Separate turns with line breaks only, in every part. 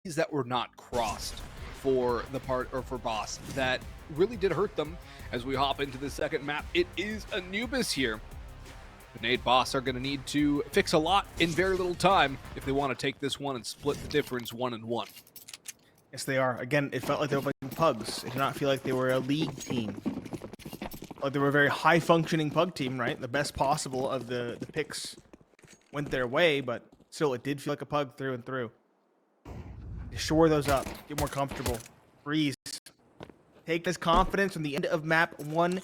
that were not crossed for the part or for Boss that really did hurt them as we hop into the second map. It is Anubis here. Nate Boss are going to need to fix a lot in very little time if they want to take this one and split the difference 1-1.
Yes, they are. Again, it felt like they were playing pugs. It did not feel like they were a league team. Like they were a very high-functioning pug team, right? The best possible of the picks went their way, but still, it did feel like a pug through and through. Shore those up. Get more comfortable. Breeze. Take this confidence from the end of map 1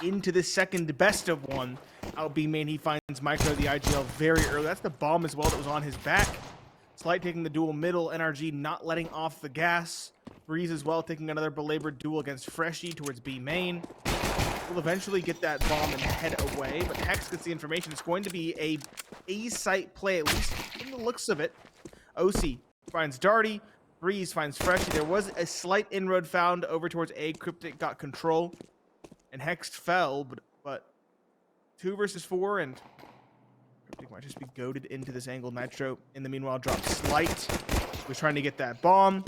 into the second best of 1. Out B main, he finds Micro the IGL very early. That's the bomb as well that was on his back. Slight taking the duel middle. NRG not letting off the gas. Breeze as well taking another belabored duel against Freshy towards B main. Will eventually get that bomb and head away, but Hex gets the information. It's going to be a site play, at least from the looks of it. OC finds Darty. Breeze finds Freshy. There was a slight inroad found over towards A. Cryptic got control, and Hex fell, but 2 versus 4, and Cryptic might just be goaded into this angle. Nitro, in the meanwhile, drops Slight. Was trying to get that bomb.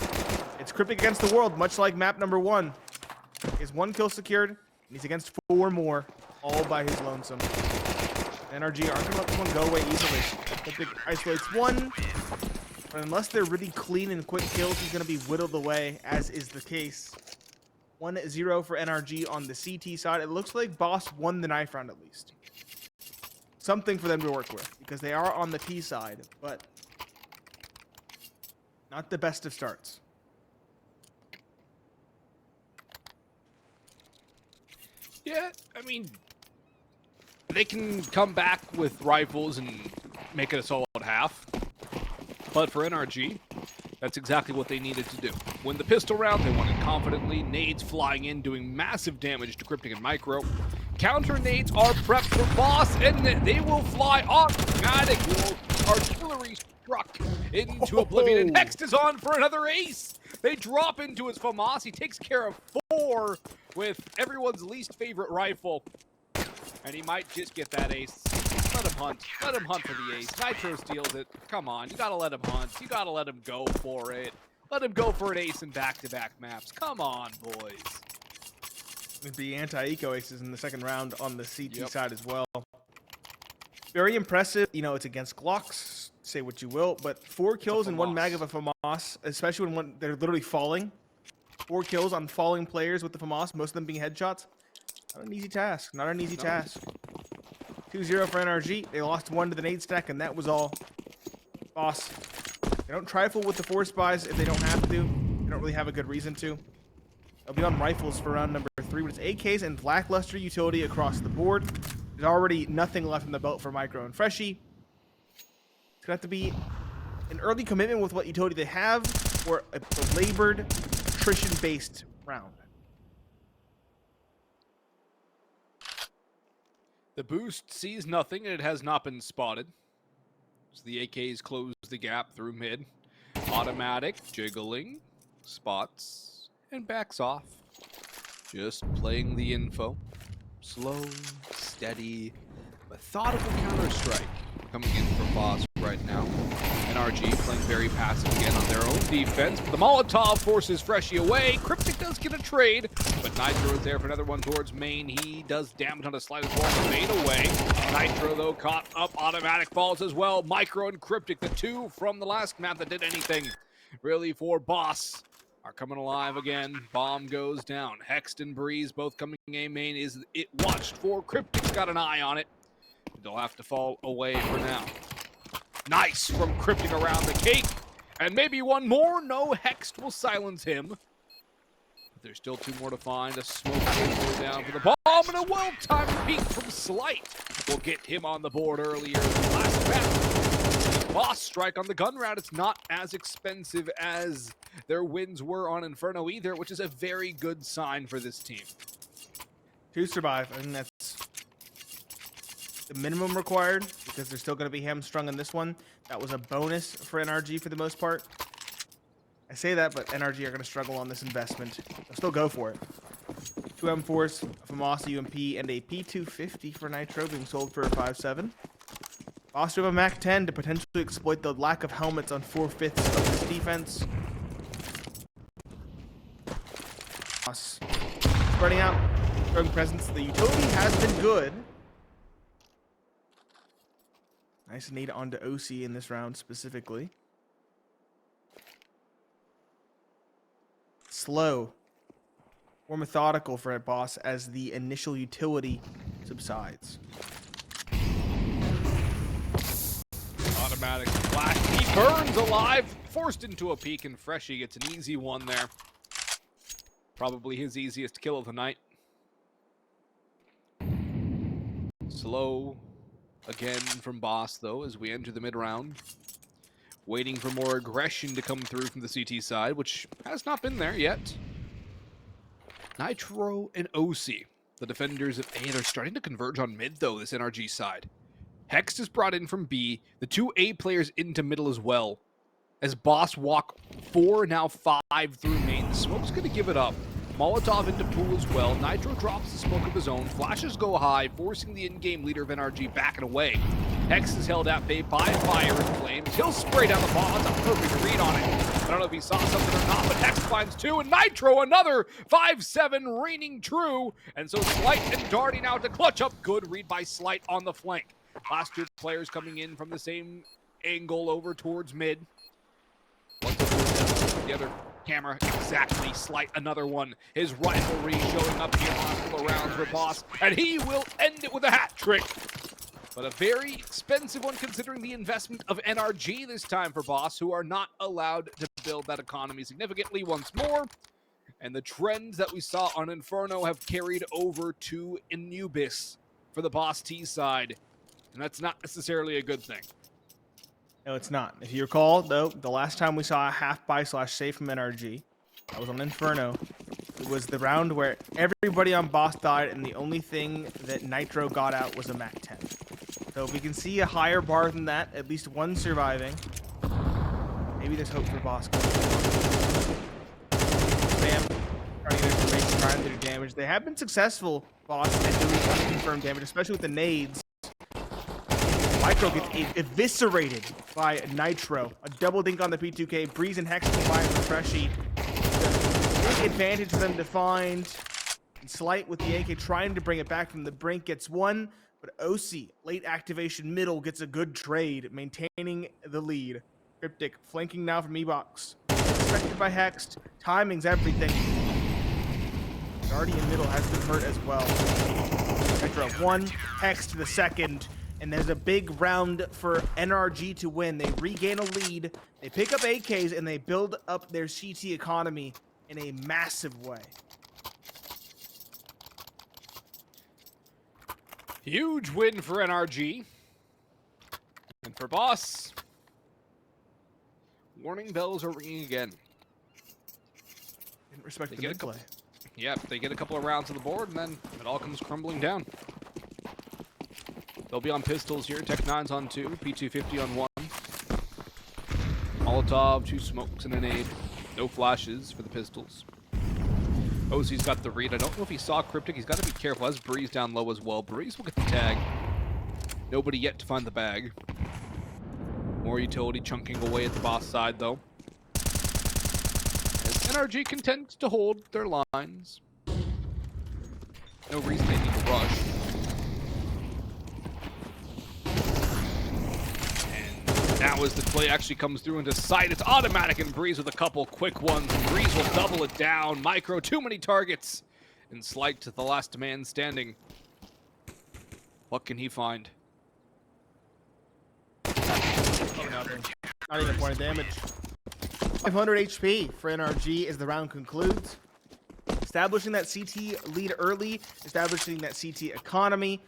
It's Cryptic against the world, much like map number 1. He has 1 kill secured, and he's against 4 more, all by his lonesome. NRG aren't going to let this one go away easily. Cryptic isolates 1. But unless they're really clean and quick kills, he's going to be whittled away, as is the case. 1-0 for NRG on the CT side. It looks like Boss won the knife round at least. Something for them to work with, because they are on the T side, but not the best of starts.
Yeah, I mean, they can come back with rifles and make it a solid half. But for NRG, that's exactly what they needed to do. Win the pistol round, they won it confidently. Nades flying in, doing massive damage to Cryptic and Micro. Counter nades are prepped for Boss, and they will fly automatic. Artillery struck into oblivion, and Hex is on for another ace. They drop into his FAMAS. He takes care of 4 with everyone's least favorite rifle, and he might just get that ace. Let him hunt. Let him hunt for the ace. Nitro steals it. Come on, you gotta let him hunt. You gotta let him go for it. Let him go for an ace in back-to-back maps. Come on, boys.
The anti-eco aces in the second round on the CT side as well. Very impressive. You know, it's against Glocks. Say what you will, but 4 kills and 1 mag of a FAMAS, especially when they're literally falling. 4 kills on falling players with the FAMAS, most of them being headshots. Not an easy task. Not an easy task. 2-0 for NRG. They lost 1 to the nade stack, and that was all. Boss. They don't trifle with the force buys if they don't have to. They don't really have a good reason to. They'll be on rifles for round number 3, but it's AKs and lackluster utility across the board. There's already nothing left in the belt for Micro and Freshy. It's going to have to be an early commitment with what utility they have, or a belabored, attrition-based round.
The boost sees nothing, and it has not been spotted. So the AKs close the gap through mid. Automatic, jiggling, spots, and backs off. Just playing the info. Slow, steady, methodical counter-strike coming in for Boss right now. NRG playing very passive again on their own defense, but the Molotov forces Freshy away. Cryptic does get a trade, but Nitro is there for another one towards main. He does damage on a slide as well, fade away. Nitro, though, caught up. Automatic falls as well. Micro and Cryptic, the 2 from the last map that did anything really for Boss, are coming alive again. Bomb goes down. Hext and Breeze both coming A main. Is it watched for? Cryptic's got an eye on it. They'll have to fall away for now. Nice from Cryptic around the cake. And maybe one more. No, Hext will silence him. But there's still 2 more to find. A smoke will go down for the bomb, and a well-timed peek from Slight will get him on the board earlier in the last map. Boss strike on the gun round. It's not as expensive as their wins were on Inferno either, which is a very good sign for this team.
To survive, I think that's the minimum required, because they're still going to be hamstrung in this one. That was a bonus for NRG for the most part. I say that, but NRG are going to struggle on this investment. They'll still go for it. 2 M4s, a FAMAS UMP, and a P250 for Nitro being sold for a 5.7. Boss to have a MAC 10 to potentially exploit the lack of helmets on 4/5 of this defense. spreading out, showing presence. The utility has been good. Nice nade onto OC in this round specifically. Slow. More methodical for a boss as the initial utility subsides.
Automatic flash. He burns alive. Forced into a peek, and Freshie gets an easy one there. Probably his easiest kill of the night. Slow again from Boss, though, as we enter the mid-round. Waiting for more aggression to come through from the CT side, which has not been there yet. Nitro and OC, the defenders of A, they're starting to converge on mid, though, this NRG side. Hex is brought in from B, the two A players into middle as well. As Boss walk 4, now 5 through main. The smoke's going to give it up. Molotov into pool as well. Nitro drops the smoke of his own. Flashes go high, forcing the in-game leader of NRG back and away. Hex is held at bay by fire and flames. He'll spray down the ball. That's a perfect read on it. I don't know if he saw something or not, but Hex finds 2, and Nitro another 5-7 reigning true. And so Slight and Darty now to clutch up. Good read by Slight on the flank. Last two players coming in from the same angle over towards mid. The other camera, exactly. Slight another one. His rivalry showing up here last couple rounds for Boss, and he will end it with a hat trick. But a very expensive one considering the investment of NRG this time for Boss, who are not allowed to build that economy significantly once more. And the trends that we saw on Inferno have carried over to Anubis for the Boss T side. And that's not necessarily a good thing.
No, it's not. If you recall, though, the last time we saw a half-buy/save from NRG, that was on Inferno. It was the round where everybody on Boss died, and the only thing that Nitro got out was a MAC-10. So if we can see a higher bar than that, at least one surviving, maybe there's hope for Boss. Spam, trying to get information, trying to do damage. They have been successful, Boss, at doing unconfirmed damage, especially with the nades. Nitro gets eviscerated by Nitro. A double dink on the P2K. Breeze and Hex combined with Freshie. Big advantage for them to find. And Slight with the AK trying to bring it back from the brink gets one. But OC, late activation middle, gets a good trade, maintaining the lead. Cryptic flanking now from E-Box. Expected by Hex. Timing's everything. Guardian middle has been hurt as well. Nitro 1, Hex to the second. And there's a big round for NRG to win. They regain a lead, they pick up AKs, and they build up their CT economy in a massive way.
Huge win for NRG. And for Boss, warning bells are ringing again.
In respect to the mid play.
Yep, they get a couple of rounds on the board, and then it all comes crumbling down. They'll be on pistols here. Tech 9's on 2. P250 on 1. Molotov, 2 smokes and a nade. No flashes for the pistols. OC's got the read. I don't know if he saw Cryptic. He's got to be careful. Has Breeze down low as well. Breeze will get the tag. Nobody yet to find the bag. More utility chunking away at the Boss side, though. As NRG contends to hold their lines. No reason they need to rush. Now as the play actually comes through into sight, it's automatic, and Breeze with a couple quick ones. And Breeze will double it down. Micro, too many targets. And Slight to the last man standing. What can he find?
Oh, nothing. Not even a point of damage. 500 HP for NRG as the round concludes. Establishing that CT lead early, establishing that CT economy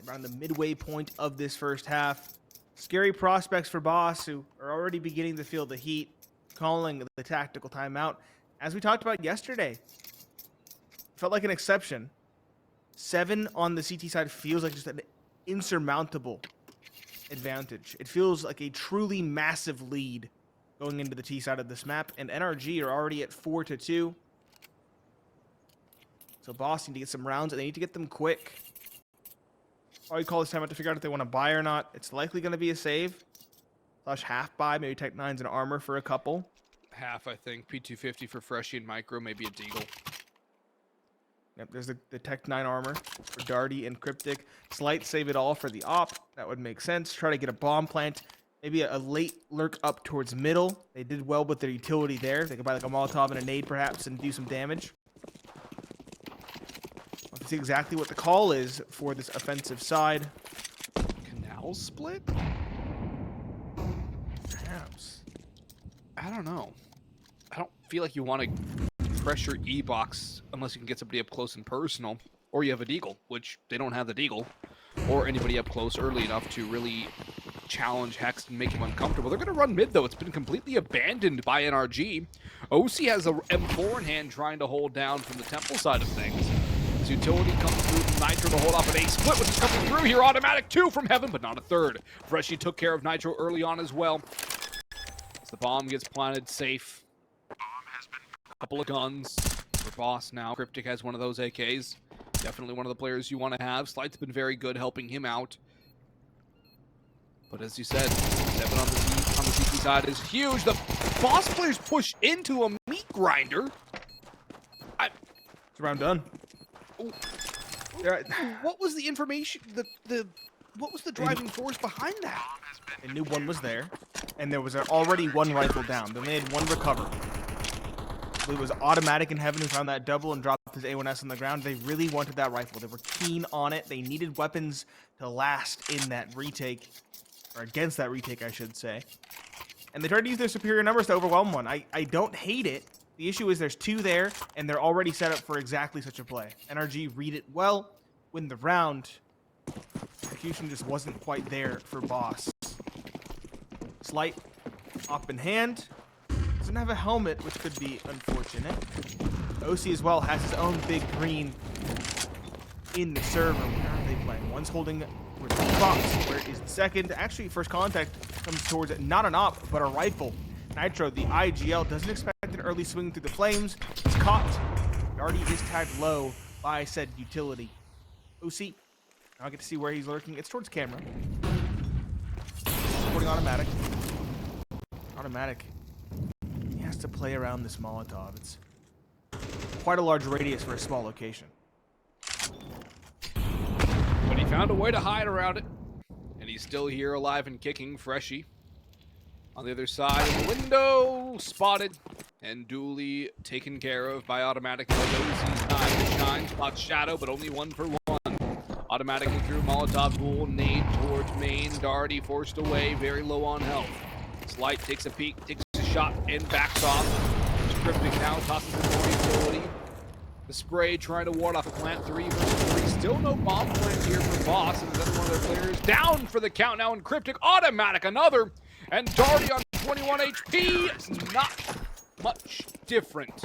around the midway point of this first half. Scary prospects for Boss, who are already beginning to feel the heat, calling the tactical timeout. As we talked about yesterday, felt like an exception. 7 on the CT side feels like just an insurmountable advantage. It feels like a truly massive lead going into the T side of this map, and NRG are already at 4-2. So Boss need to get some rounds, and they need to get them quick. Probably call this time out to figure out if they want to buy or not. It's likely going to be a save. / half buy, maybe Tech 9's and armor for a couple.
Half, I think. P250 for Freshie and Micro, maybe a Deagle.
Yep, there's the Tech 9 armor for Darty and Cryptic. Slight save it all for the op. That would make sense. Try to get a bomb plant. Maybe a late lurk up towards middle. They did well with their utility there. They could buy like a Molotov and a nade perhaps and do some damage. Let's see exactly what the call is for this offensive side.
Canal split?
Perhaps.
I don't know. I don't feel like you want to pressure E-Box unless you can get somebody up close and personal, or you have a Deagle, which they don't have the Deagle, or anybody up close early enough to really challenge Hex and make him uncomfortable. They're going to run mid, though. It's been completely abandoned by NRG. OC has a M4 in hand trying to hold down from the Temple side of things. His utility comes through from Nitro to hold off an A split, which is coming through here. Automatic 2 from Heaven, but not a third. Freshie took care of Nitro early on as well. As the bomb gets planted safe. A couple of guns for Boss now. Cryptic has one of those AKs. Definitely one of the players you want to have. Slight's been very good helping him out. But as you said, 7 on the CT side is huge. The Boss players push into a meat grinder.
It's round done.
What was the information? What was the driving force behind that?
They knew one was there, and there was already one rifle down. Then they had one recover. It was Automatic in Heaven who found that double and dropped his A1S on the ground. They really wanted that rifle. They were keen on it. They needed weapons to last in that retake, or against that retake, I should say. And they tried to use their superior numbers to overwhelm one. I don't hate it. The issue is there's 2 there, and they're already set up for exactly such a play. NRG read it well, win the round. Execution just wasn't quite there for Boss. Slight op in hand. Doesn't have a helmet, which could be unfortunate. OC as well has his own big green in the server. Where are they playing? One's holding towards the box. Where is the second? Actually, first contact comes towards not an op, but a rifle. Nitro, the IGL, doesn't expect an early swing through the flames. It's caught. Darty is tagged low by said utility. OC. Now I get to see where he's lurking. It's towards camera. Supporting Automatic. Automatic. He has to play around this Molotov. It's quite a large radius for a small location.
But he found a way to hide around it. And he's still here alive and kicking. Freshie on the other side of the window, spotted and duly taken care of by Automatic. He's time to shine. Spots Shadow, but only 1 for 1. Automatically through Molotov duel, nade towards main. Darty forced away, very low on health. Slight takes a peek, takes a shot, and backs off. Cryptic now tosses in more utility. The spray trying to ward off a plant 3 versus 3. Still no bomb plant here for Boss, and another one of their players down for the count now. And Cryptic, Automatic, another. And Darty on 21 HP. It's not much different.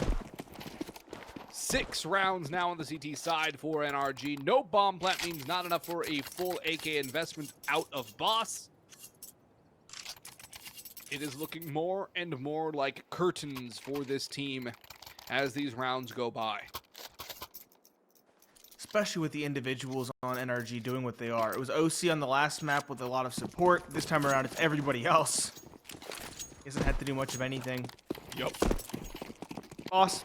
6 rounds now on the CT side for NRG. No bomb plant means not enough for a full AK investment out of Boss. It is looking more and more like curtains for this team as these rounds go by.
Especially with the individuals on NRG doing what they are. It was OC on the last map with a lot of support. This time around, it's everybody else. He hasn't had to do much of anything.
Yep.
Boss.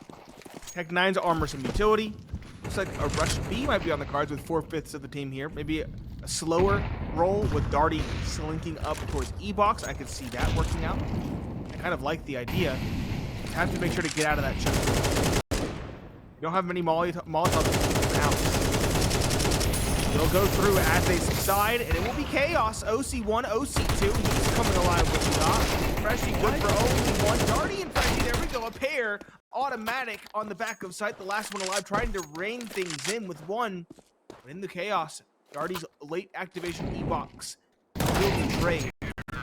Tech 9's armor some utility. Looks like a rush B might be on the cards with 4/5 of the team here. Maybe a slower roll with Darty slinking up towards E-Box. I could see that working out. I kind of like the idea. You have to make sure to get out of that chunk. You don't have many Molotovs out. They'll go through as they subside, and it will be chaos. OC1, OC2. He's coming alive with the shot. Freshie good for only 1. Darty and Freshie, there we go. A pair. Automatic on the back of sight. The last one alive, trying to rein things in with 1. But in the chaos, Darty's late activation E-Box. Build the trade.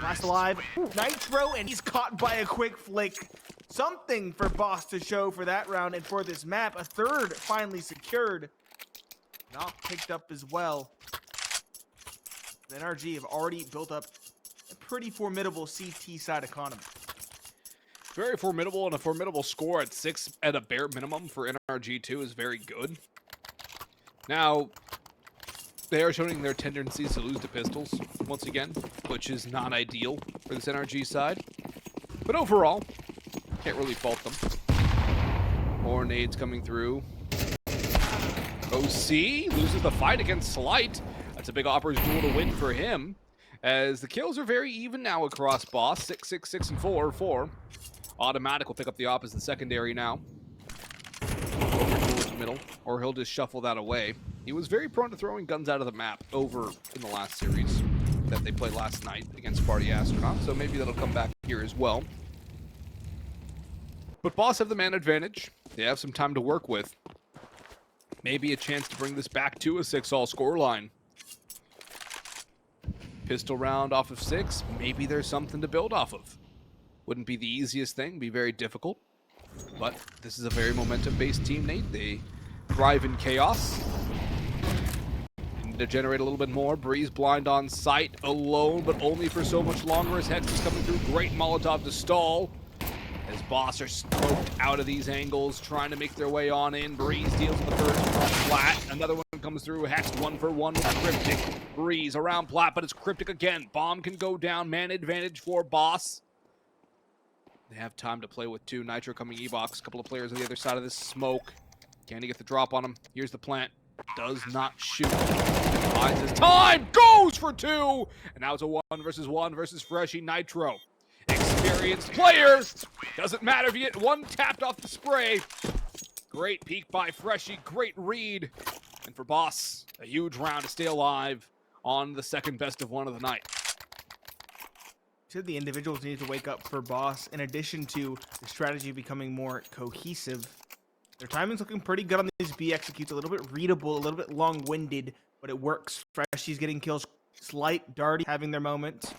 Last alive, Nitro, and he's caught by a quick flick. Something for Boss to show for that round and for this map. A third finally secured. Not picked up as well. The NRG have already built up a pretty formidable CT side economy.
Very formidable, and a formidable score at 6 at a bare minimum for NRG2 is very good. Now, they are showing their tendencies to lose to pistols once again, which is not ideal for this NRG side. But overall, can't really fault them. More nades coming through. OC loses the fight against Slight. That's a big Opera's duel to win for him, as the kills are very even now across Boss. 6, 6, 6, and 4, 4. Automatic will pick up the opposite secondary now. Over towards middle, or he'll just shuffle that away. He was very prone to throwing guns out of the map over in the last series that they played last night against Party Astronaut, so maybe that'll come back here as well. But Boss have the man advantage. They have some time to work with. Maybe a chance to bring this back to a 6-all scoreline. Pistol round off of 6, maybe there's something to build off of. Wouldn't be the easiest thing, be very difficult. But this is a very momentum-based team, Nate. They thrive in chaos. Need to generate a little bit more. Breeze blind on sight, alone, but only for so much longer as Hex is coming through. Great Molotov to stall. As Boss are smoked out of these angles, trying to make their way on in. Breeze deals with the first one flat. Another one comes through. Hex 1-for-1 with Cryptic. Breeze around plat, but it's Cryptic again. Bomb can go down. Man advantage for Boss. They have time to play with 2. Nitro coming E-box. A couple of players on the other side of this smoke. Can he get the drop on him? Here's the plant. Does not shoot. Finds his time. Goes for 2. And now it's a 1-versus-1 versus Freshy Nitro. Experienced player. Doesn't matter if you get 1 tapped off the spray. Great peek by Freshy. Great read. And for Boss, a huge round to stay alive on the second best of 1 of the night.
Said the individuals need to wake up for Boss. In addition to the strategy becoming more cohesive, their timing's looking pretty good on these B executes. A little bit readable, a little bit long-winded, but it works. Freshy's getting kills. Slight, Darty having their moments.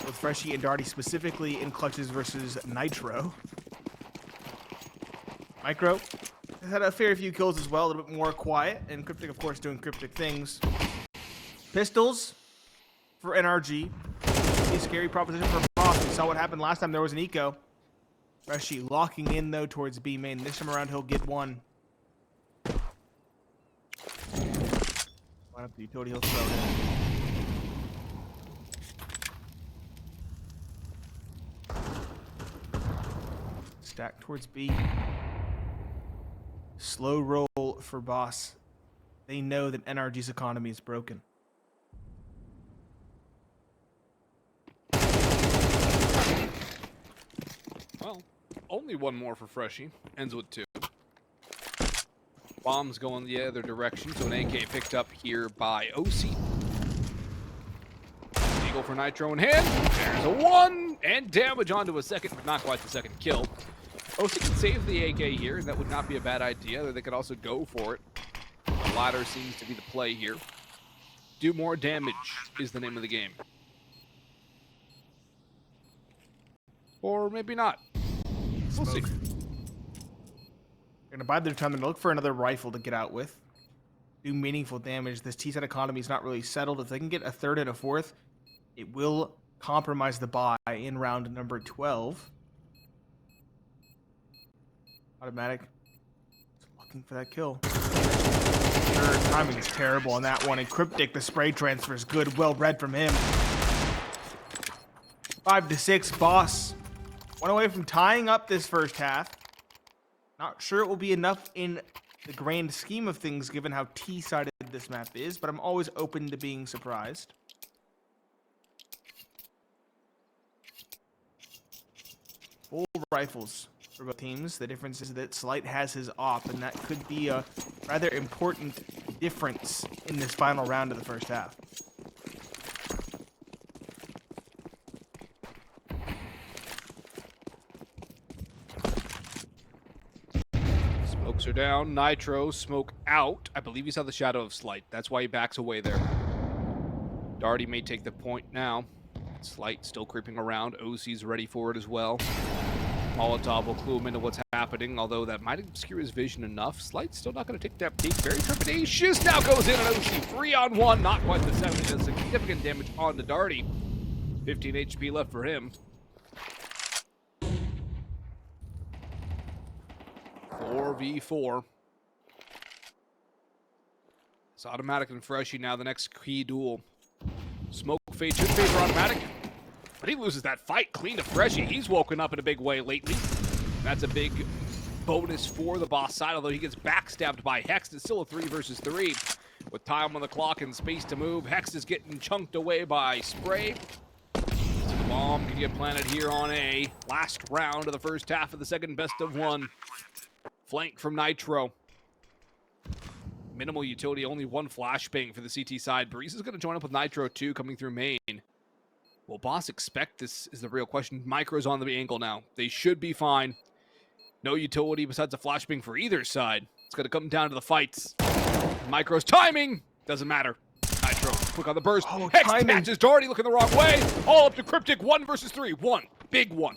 With Freshy and Darty specifically in clutches versus Nitro. Micro has had a fair few kills as well, a little bit more quiet, and Cryptic, of course, doing Cryptic things. Pistols for NRG. A scary proposition for Boss. We saw what happened last time there was an eco. Freshy locking in, though, towards B main. This time around, he'll get 1. Line up the utility, he'll throw it. Stack towards B. Slow roll for Boss. They know that NRG's economy is broken.
Well, only 1 more for Freshy. Ends with 2. Bombs going the other direction, so an AK picked up here by OC. Eagle for Nitro in hand. There's a 1, and damage onto a second, but not quite the second kill. OC can save the AK here, and that would not be a bad idea. They could also go for it. The latter seems to be the play here. Do more damage is the name of the game. Or maybe not. We'll see.
They're going to bide their time and look for another rifle to get out with. Do meaningful damage. This T-side economy is not really settled. If they can get a 3rd and a 4th, it will compromise the buy in round number 12. Automatic. Looking for that kill. Their timing is terrible on that one. And Cryptic, the spray transfer is good. Well read from him. 5-6, Boss. 1 away from tying up this first half. Not sure it will be enough in the grand scheme of things given how T-sided this map is, but I'm always open to being surprised. Full rifles for both teams. The difference is that Slight has his op, and that could be a rather important difference in this final round of the first half.
Smokes are down. Nitro, smoke out. I believe he saw the shadow of Slight. That's why he backs away there. Darty may take the point now. Slight still creeping around. OC's ready for it as well. Molotov will clue him into what's happening, although that might obscure his vision enough. Slight's still not going to take that peek. Very trepidatious. Now goes in on OC. 3-on-1. Not quite the 7. It does significant damage on the Darty. 15 HP left for him. 4v4. It's Automatic and Freshy now the next key duel. Smoke fade should favor Automatic, but he loses that fight clean to Freshy. He's woken up in a big way lately. That's a big bonus for the boss side, although he gets backstabbed by Hex. It's still a 3 versus 3. With time on the clock and space to move, Hex is getting chunked away by Spray. So the bomb can get planted here on A. Last round of the first half of the second best of 1. Flank from Nitro. Minimal utility, only 1 flashbang for the CT side. Breeze is going to join up with Nitro too, coming through main. Will Boss expect this is the real question. Micro's on the angle now. They should be fine. No utility besides a flashbang for either side. It's going to come down to the fights. Micro's timing doesn't matter. Nitro, quick on the burst.
Oh,
Hex
timing.
catches Doherty looking the wrong way. All up to Cryptic, 1 versus 3. 1, big 1.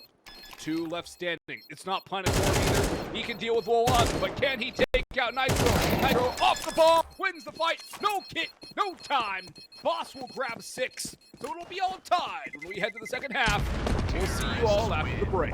2 left standing. It's not planetary either. He can deal with 1, but can he take out Nitro? Nitro off the bomb, wins the fight. No kit, no time. Boss will grab 6, so it'll be all tied when we head to the second half. We'll see you all after the break.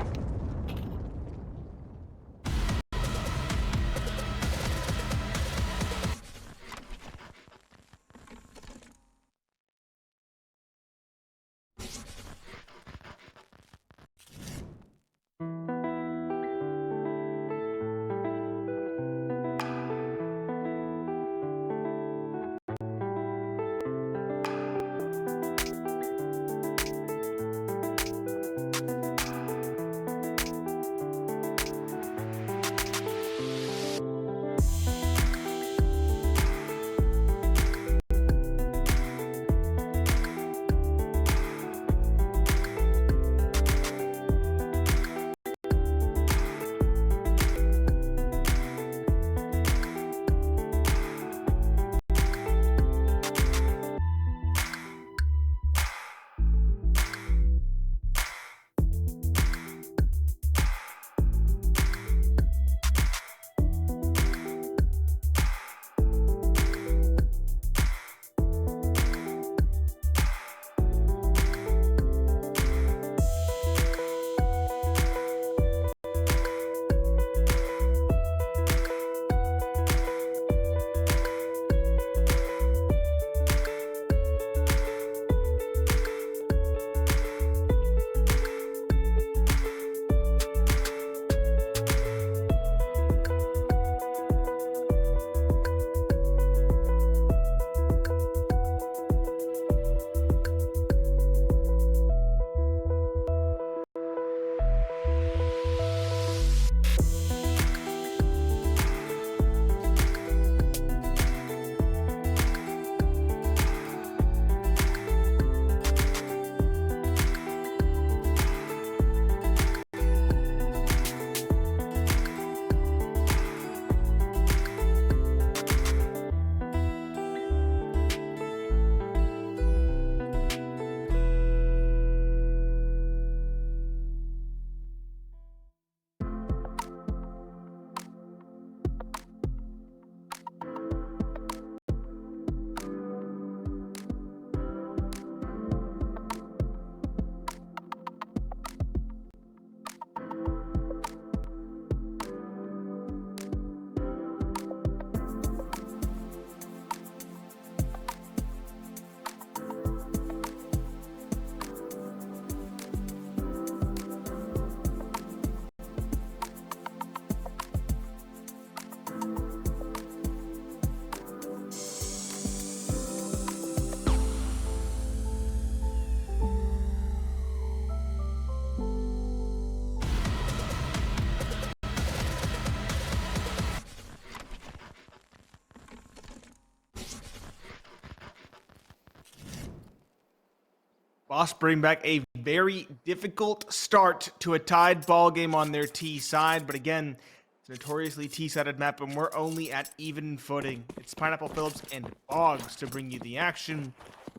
Boss bring back a very difficult start to a tied ball game on their T side, but again, it's a notoriously T-sided map, and we're only at even footing. It's Pineapple Phillips and Boggs to bring you the action,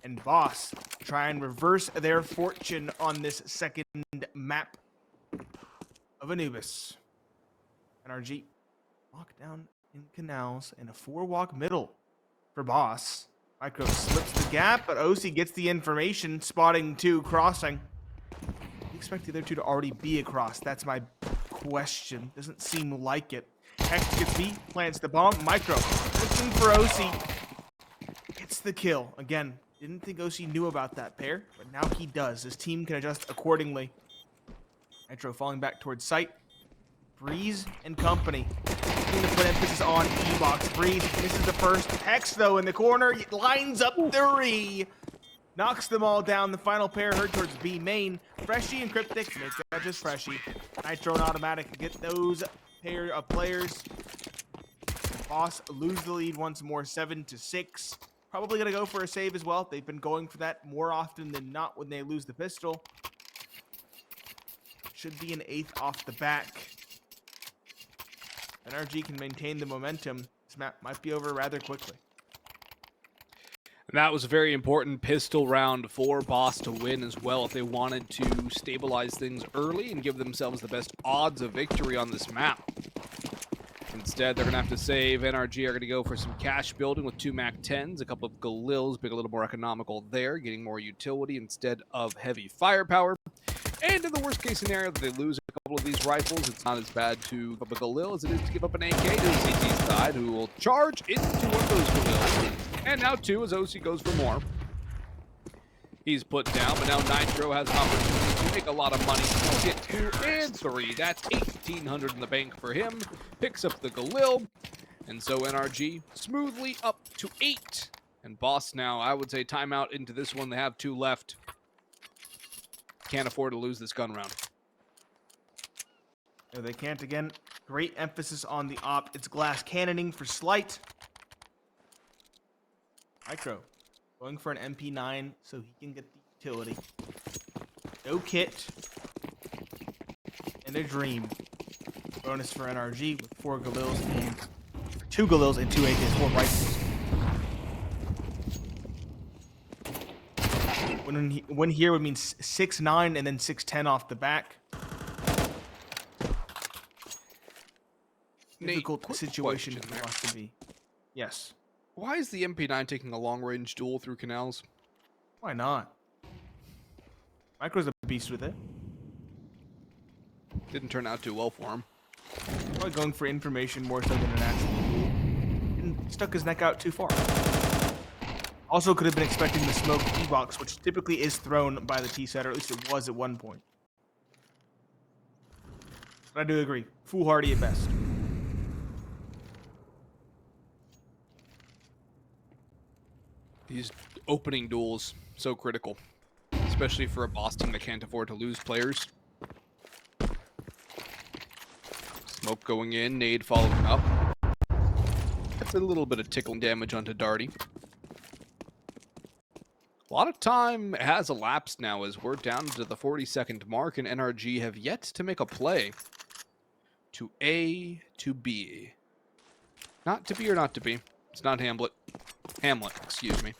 and Boss try and reverse their fortune on this second map of Anubis. NRG walk down in canals and a 4-walk middle for Boss. Micro slips the gap, but OC gets the information, spotting 2 crossing. You expect the other 2 to already be across? That's my question. Doesn't seem like it. Hex gets B, plants the bomb. Micro looking for OC. Gets the kill. Again, didn't think OC knew about that pair, but now he does. His team can adjust accordingly. Nitro falling back towards site. Breeze and company. Need to put emphasis on E-Box. Breeze misses the first. Hex, though, in the corner. Lines up 3. Knocks them all down. The final pair heard towards B main. Freshie and Cryptic make that just Freshie. Nitro and Automatic get those pair of players. Boss lose the lead once more, 7-6. Probably going to go for a save as well. They've been going for that more often than not when they lose the pistol. Should be an 8th off the back. NRG can maintain the momentum. This map might be over rather quickly.
And that was a very important pistol round for Boss to win as well if they wanted to stabilize things early and give themselves the best odds of victory on this map. Instead, they're going to have to save. NRG are going to go for some cash building with 2 MAC-10s, a couple of Galils, being a little more economical there, getting more utility instead of heavy firepower. And in the worst case scenario that they lose a couple of these rifles, it's not as bad to give up a Galil as it is to give up an AK to the CT side, who will charge into one of those Galils. And now 2 as OC goes for more. He's put down, but now Nitro has an opportunity to make a lot of money. He'll get 2 and 3. That's 1,800 in the bank for him. Picks up the Galil. And so NRG smoothly up to 8. And Boss now, I would say timeout into this one. They have 2 left. Can't afford to lose this gun round.
No, they can't again. Great emphasis on the op. It's glass cannoning for Slight. Micro going for an MP9 so he can get the utility. No kit. And a dream. Bonus for NRG with 4 Galils and 2 Galils and 2 AKs, 4 rifles. When here would mean 6-9 and then 6-10 off the back.
Nate,
difficult situation for us to be. Yes.
Why is the MP9 taking a long-range duel through canals?
Why not? Micro's a beast with it.
Didn't turn out too well for him.
Probably going for information more so than an actual duel. And stuck his neck out too far. Also could have been expecting the smoke E-box, which typically is thrown by the T-set, or at least it was at one point. But I do agree. Foolhardy at best.
These opening duels, so critical. Especially for a Boss team that can't afford to lose players. Smoke going in, nade following up. That's a little bit of tickling damage onto Darty. A lot of time has elapsed now as we're down to the 40-second mark, and NRG have yet to make a play. To A to B. Not to B or not to B. It's not Hamlet. Hamlet, excuse me.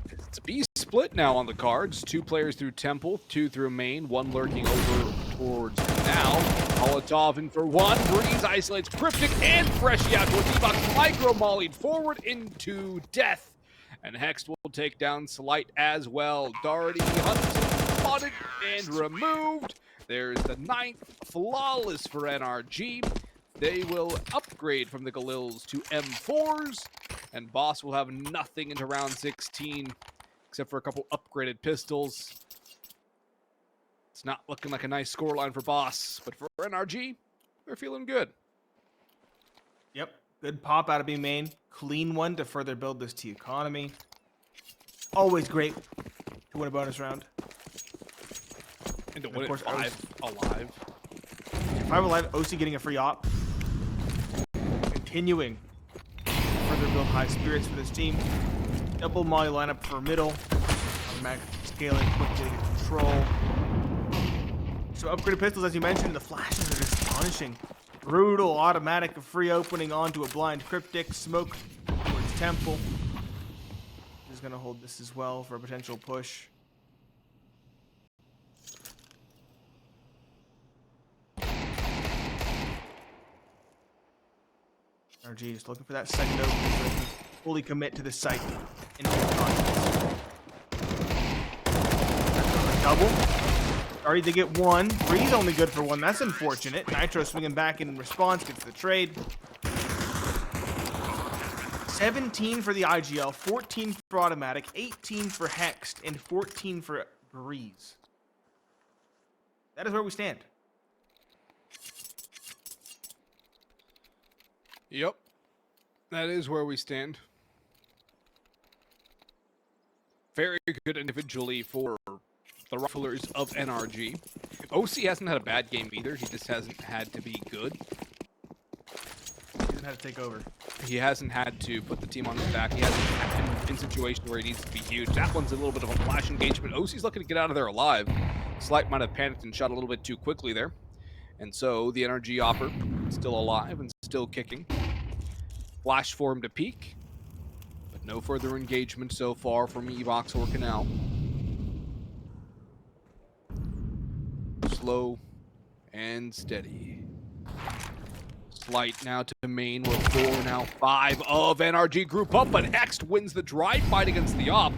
It's a B split now on the cards. 2 players through Temple, 2 through main, 1 lurking over towards now. Molotov in for 1. Breeze isolates Cryptic and Freshie out to a D-box. Micro mollied forward into death. And Hex will take down Slight as well. Darty hunted, spotted, and removed. There's the 9th. Flawless for NRG. They will upgrade from the Galils to M4s. And Boss will have nothing into round 16. Except for a couple upgraded pistols. It's not looking like a nice scoreline for Boss. But for NRG, they're feeling good.
Yep. Good pop out of B main. Clean one to further build this T economy. Always great to win a bonus round.
And to win it 5 alive.
5 alive, OC getting a free op. Continuing to further build high spirits for this team. Double molly lineup for middle. Automatic scaling quickly to control. So upgraded pistols, as you mentioned, the flashes are just punishing. Brutal automatic, a free opening onto a blind Cryptic. Smoke towards Temple. He's going to hold this as well for a potential push. NRG just looking for that second opening so they can fully commit to the site. Double. Already they get 1. Breeze only good for 1. That's unfortunate. Nitro swinging back in response, gets the trade. 17 for the IGL, 14 for automatic, 18 for Hexed, and 14 for Breeze. That is where we stand.
Yep. That is where we stand. Very good individually for the riflers of NRG. OC hasn't had a bad game either. He just hasn't had to be good.
He hasn't had to take over.
He hasn't had to put the team on his back. He hasn't been in situations where he needs to be huge. That one's a little bit of a flash engagement. OC's looking to get out of there alive. Slight might have panicked and shot a little bit too quickly there. And so the NRG Opper still alive and still kicking. Flash for him to peek. But no further engagement so far from Evox or Canal. Slow and steady. Slight now to main. We're 4 now 5 of NRG group up, but Hext wins the dry fight against the op.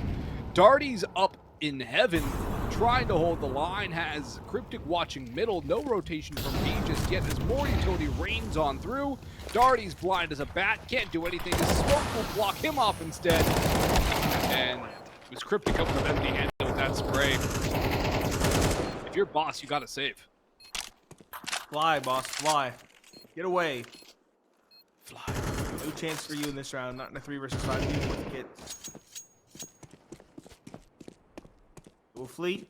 Darty's up in heaven, trying to hold the line, has Cryptic watching middle. No rotation from B just yet as more utility rains on through. Darty's blind as a bat, can't do anything. His smoke will block him off instead. And it was Cryptic up with empty-handed with that spray. If you're boss, you gotta save.
Fly, boss, fly. Get away.
Fly.
No chance for you in this round. Not in a 3 versus 5 game with kids. We'll fleet.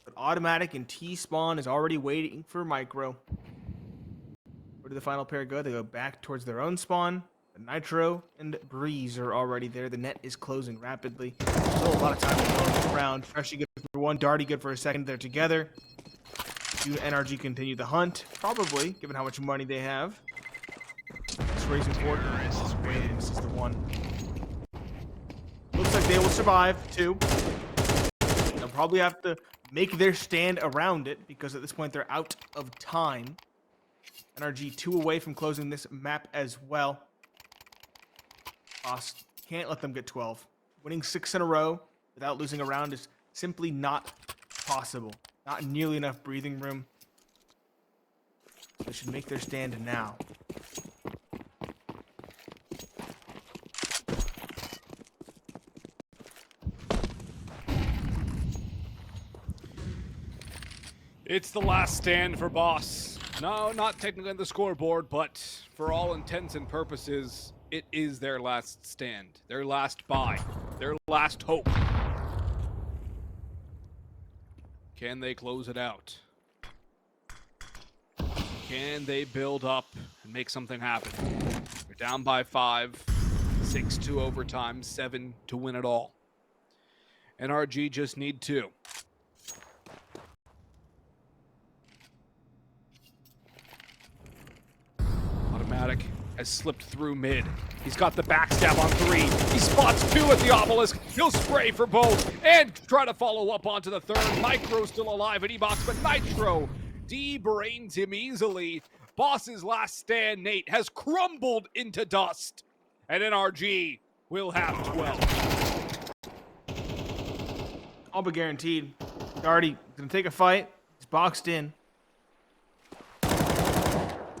But automatic and T-spawn is already waiting for Micro. Where did the final pair go? They go back towards their own spawn. The Nitro and Breeze are already there. The net is closing rapidly. Still a lot of time to go in this round. Freshly good for 1. Darty good for a second. They're together. Do NRG continue the hunt? Probably, given how much money they have. It's racing forward. Oh, man, this is the one. Looks like they will survive, too. They'll probably have to make their stand around it, because at this point they're out of time. NRG 2 away from closing this map as well. Boss can't let them get 12. Winning 6 in a row without losing a round is simply not possible. Not nearly enough breathing room. They should make their stand now.
It's the last stand for Boss. No, not technically on the scoreboard, but for all intents and purposes, it is their last stand. Their last buy. Their last hope. Can they close it out? Can they build up and make something happen? They're down by 5, 6 to overtime, 7 to win it all. NRG just need 2. Automatic has slipped through mid. He's got the backstab on 3. He spots 2 at the obelisk. He'll spray for both and try to follow up onto the 3rd. Micro's still alive at E-Box, but Nitro de-brains him easily. Boss's last stand, Nate, has crumbled into dust. And NRG will have 12.
All but guaranteed. Darty gonna take a fight. He's boxed in.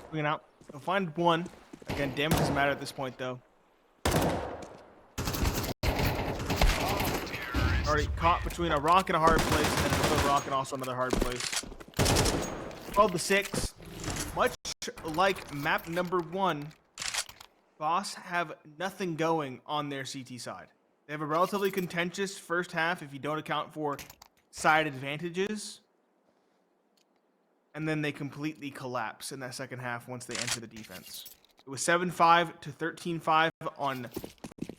Bringing out. He'll find 1. Again, damage doesn't matter at this point, though. Already caught between a rock and a hard place, and another rock and also another hard place. 12 to 6. Much like map number 1, Boss have nothing going on their CT side. They have a relatively contentious first half if you don't account for side advantages. And then they completely collapse in that second half once they enter the defense. It was 7-5 to 13-5 on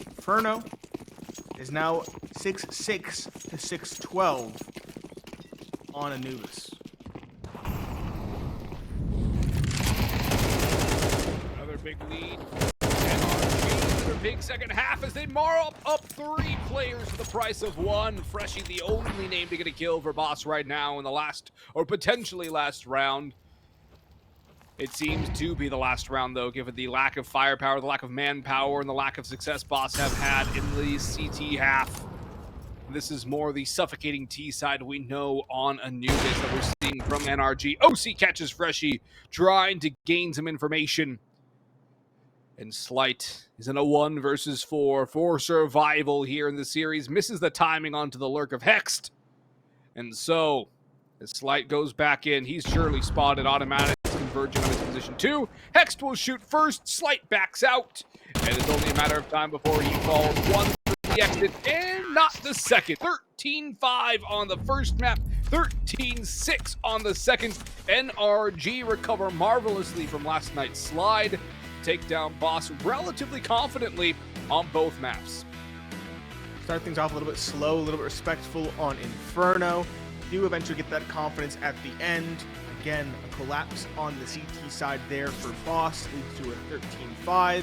Inferno. It is now 6-6 to 6-12 on Anubis.
Another big lead. NRG, another big second half as they mar up 3 players for the price of 1. Freshie, the only name to get a kill for Boss right now in the last, or potentially last round. It seems to be the last round, though, given the lack of firepower, the lack of manpower, and the lack of success Boss have had in the CT half. This is more the suffocating T side we know on Anubis that we're seeing from NRG. OC catches Freshie, trying to gain some information. And Slight is in a 1 versus 4 for survival here in the series. Misses the timing onto the lurk of Hext. And so, The Slight goes back in. He's surely spotted. Automatic converging on his position 2. Hext will shoot first. Slight backs out. And it's only a matter of time before he falls. 1 for the exit and not the second. 13-5 on the first map. 13-6 on the second. NRG recover marvelously from last night's slide. Take down Boss relatively confidently on both maps.
Start things off a little bit slow, a little bit respectful on Inferno. Do eventually get that confidence at the end. Again, a collapse on the CT side there for Boss leads to a 13-5.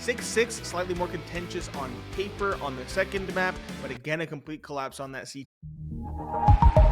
6-6, slightly more contentious on paper on the second map, but again, a complete collapse on that CT.